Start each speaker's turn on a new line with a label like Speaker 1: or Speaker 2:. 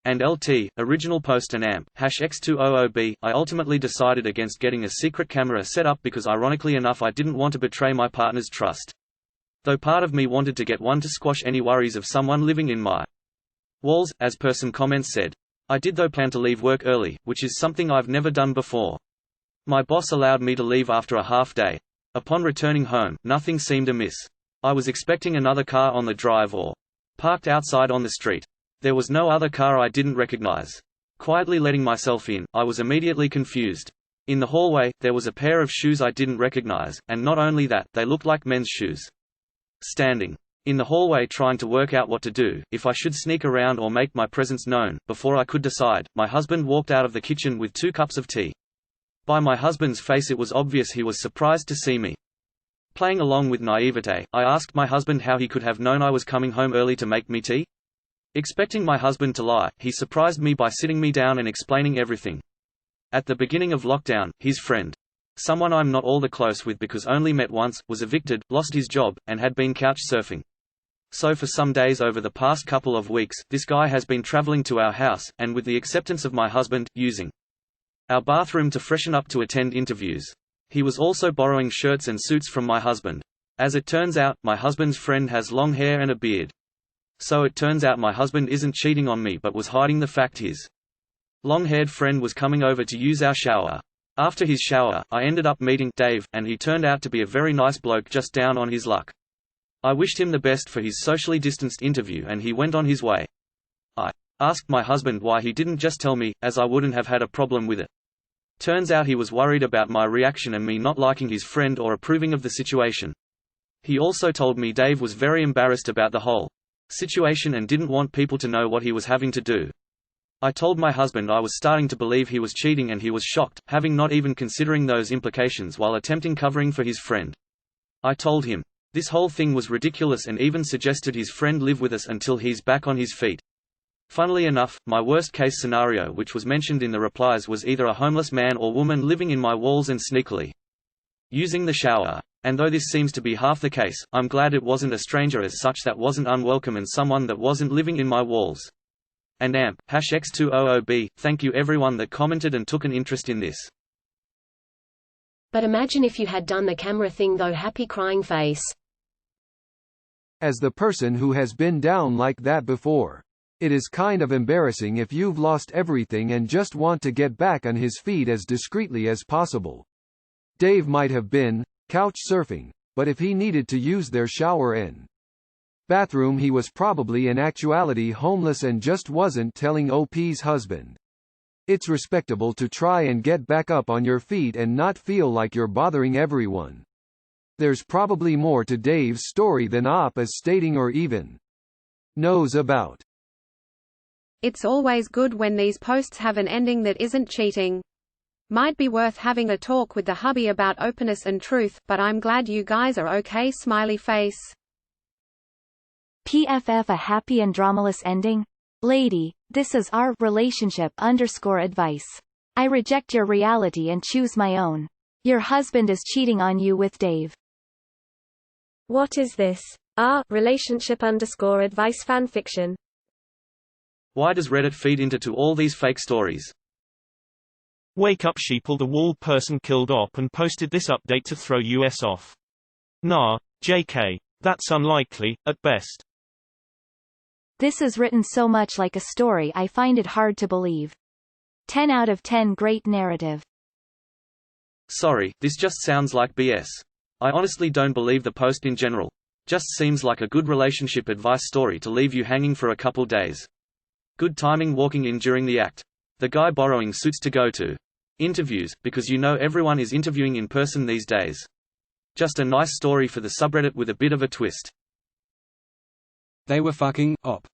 Speaker 1: and LT, original post and amp, #X200B. I ultimately decided against getting a secret camera set up because ironically enough I didn't want to betray my partner's trust. Though part of me wanted to get one to squash any worries of someone living in my walls, as per some comments said. I did though plan to leave work early, which is something I've never done before. My boss allowed me to leave after a half day. Upon returning home, nothing seemed amiss. I was expecting another car on the drive or parked outside on the street. There was no other car I didn't recognize. Quietly letting myself in, I was immediately confused. In the hallway, there was a pair of shoes I didn't recognize, and not only that, they looked like men's shoes. Standing in the hallway trying to work out what to do, if I should sneak around or make my presence known, before I could decide, my husband walked out of the kitchen with 2 cups of tea. By my husband's face it was obvious he was surprised to see me. Playing along with naivete, I asked my husband how he could have known I was coming home early to make me tea. Expecting my husband to lie, he surprised me by sitting me down and explaining everything. At the beginning of lockdown, his friend, someone I'm not all that close with because only met once, was evicted, lost his job, and had been couch surfing. So for some days over the past couple of weeks, this guy has been traveling to our house, and with the acceptance of my husband, using our bathroom to freshen up to attend interviews. He was also borrowing shirts and suits from my husband. As it turns out, my husband's friend has long hair and a beard. So it turns out my husband isn't cheating on me but was hiding the fact his long-haired friend was coming over to use our shower. After his shower, I ended up meeting Dave, and he turned out to be a very nice bloke just down on his luck. I wished him the best for his socially distanced interview and he went on his way. I asked my husband why he didn't just tell me, as I wouldn't have had a problem with it. Turns out he was worried about my reaction and me not liking his friend or approving of the situation. He also told me Dave was very embarrassed about the whole situation and didn't want people to know what he was having to do. I told my husband I was starting to believe he was cheating and he was shocked, having not even considering those implications while attempting covering for his friend. I told him this whole thing was ridiculous and even suggested his friend live with us until he's back on his feet. Funnily enough, my worst-case scenario which was mentioned in the replies was either a homeless man or woman living in my walls and sneakily using the shower. And though this seems to be half the case, I'm glad it wasn't a stranger as such that wasn't unwelcome and someone that wasn't living in my walls. And amp, #X200B, thank you everyone that commented and took an interest in this.
Speaker 2: But imagine if you had done the camera thing though, happy crying face.
Speaker 3: As the person who has been down like that before, it is kind of embarrassing if you've lost everything and just want to get back on his feet as discreetly as possible. Dave might have been couch surfing, but if he needed to use their shower and bathroom he was probably in actuality homeless and just wasn't telling OP's husband. It's respectable to try and get back up on your feet and not feel like you're bothering everyone. There's probably more to Dave's story than OP is stating or even knows about.
Speaker 4: It's always good when these posts have an ending that isn't cheating. Might be worth having a talk with the hubby about openness and truth, but I'm glad you guys are okay. Smiley face.
Speaker 5: PFF, a happy and dramaless ending? Lady, this is our relationship _advice. I reject your reality and choose my own. Your husband is cheating on you with Dave.
Speaker 6: What is this? Our relationship _advice fanfiction.
Speaker 1: Why does Reddit feed into all these fake stories?
Speaker 7: Wake up sheeple, the wall person killed OP and posted this update to throw US off. Nah, JK. That's unlikely, at best.
Speaker 5: This is written so much like a story I find it hard to believe. 10 out of 10 great narrative.
Speaker 1: Sorry, this just sounds like BS. I honestly don't believe the post in general. Just seems like a good relationship advice story to leave you hanging for a couple days. Good timing walking in during the act. The guy borrowing suits to go to interviews, because you know everyone is interviewing in person these days. Just a nice story for the subreddit with a bit of a twist.
Speaker 8: They were fucking OP.